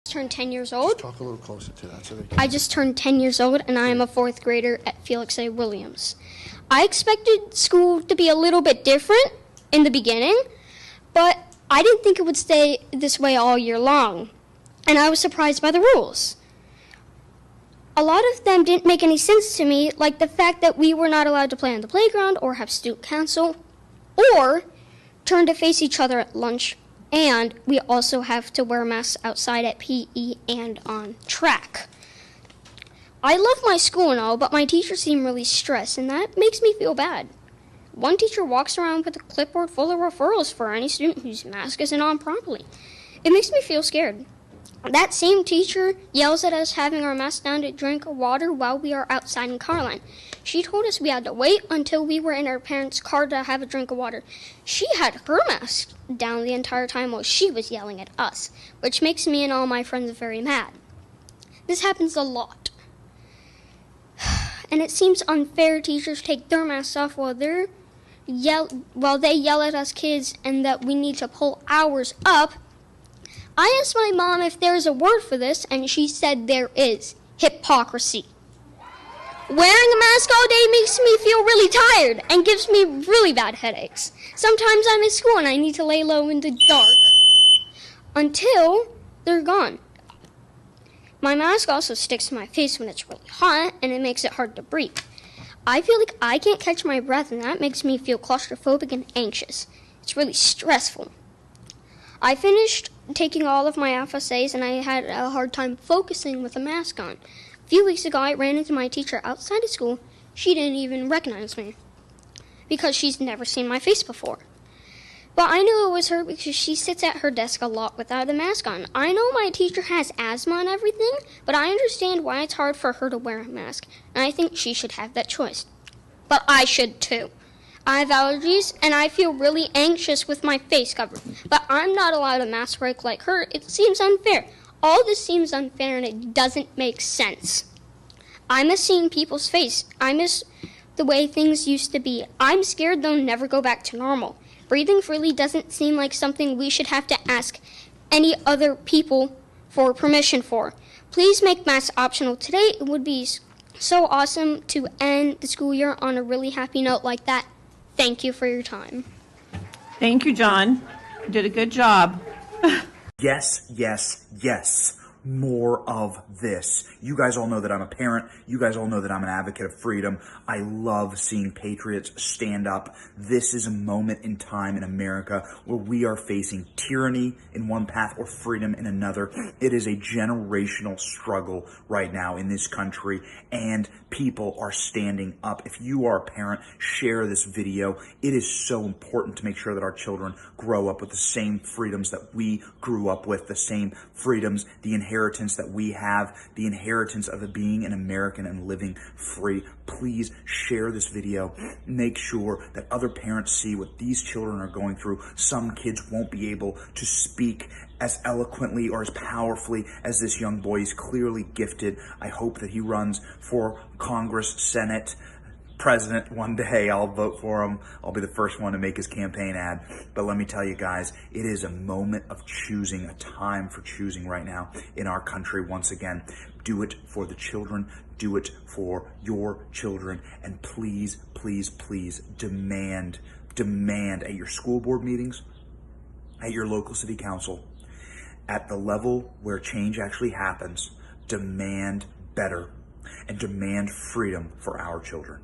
Turned 10 years old. Just talk a little closer to that so they can... I just turned 10 years old, and I am a 4th grader at Felix A. Williams. I expected school to be a little bit different in the beginning, but I didn't think it would stay this way all year long, and I was surprised by the rules. A lot of them didn't make any sense to me, like the fact that we were not allowed to play on the playground or have student council or turn to face each other at lunch. And we also have to wear masks outside at PE and on track. I love my school and all, but my teachers seem really stressed, and that makes me feel bad. One teacher walks around with a clipboard full of referrals for any student whose mask isn't on properly. It makes me feel scared. That same teacher yells at us having our masks down to drink water while we are outside in Carline. She told us we had to wait until we were in our parents' car to have a drink of water. She had her mask down the entire time while she was yelling at us, which makes me and all my friends very mad. This happens a lot. And it seems unfair teachers take their masks off while they yell at us kids and that we need to pull ours up. I asked my mom if there's a word for this, and she said there is. Hypocrisy. Wearing a mask all day makes me feel really tired and gives me really bad headaches. Sometimes I'm at school and I need to lay low in the dark until they're gone. My mask also sticks to my face when it's really hot, and it makes it hard to breathe. I feel like I can't catch my breath, and that makes me feel claustrophobic and anxious. It's really stressful. I finished taking all of my FSAs, and I had a hard time focusing with a mask on. A few weeks ago, I ran into my teacher outside of school. She didn't even recognize me because she's never seen my face before. But I knew it was her because she sits at her desk a lot without a mask on. I know my teacher has asthma and everything, but I understand why it's hard for her to wear a mask, and I think she should have that choice. But I should too. I have allergies, and I feel really anxious with my face covered. But I'm not allowed a mask break like her. It seems unfair. All this seems unfair, and it doesn't make sense. I miss seeing people's face. I miss the way things used to be. I'm scared they'll never go back to normal. Breathing freely doesn't seem like something we should have to ask any other people for permission for. Please make masks optional today. It would be so awesome to end the school year on a really happy note like that. Thank you for your time. Thank you, John. You did a good job. Yes, yes, yes. More of this. You guys all know that I'm a parent. You guys all know that I'm an advocate of freedom. I love seeing patriots stand up. This is a moment in time in America where we are facing tyranny in one path or freedom in another. It is a generational struggle right now in this country, and people are standing up. If you are a parent, share this video. It is so important to make sure that our children grow up with the same freedoms that we grew up with, the same freedoms, the inheritance that we have, the inheritance of being an American and living free. Please share this video. Make sure that other parents see what these children are going through. Some kids won't be able to speak as eloquently or as powerfully as this young boy. Is clearly gifted. I hope that he runs for Congress, Senate, president one day. I'll vote for him. I'll be the first one to make his campaign ad. But let me tell you guys, it is a moment of choosing, a time for choosing right now in our country once again. Do it for the children. Do it for your children. And please, please, please demand at your school board meetings, at your local city council, at the level where change actually happens, demand better and demand freedom for our children.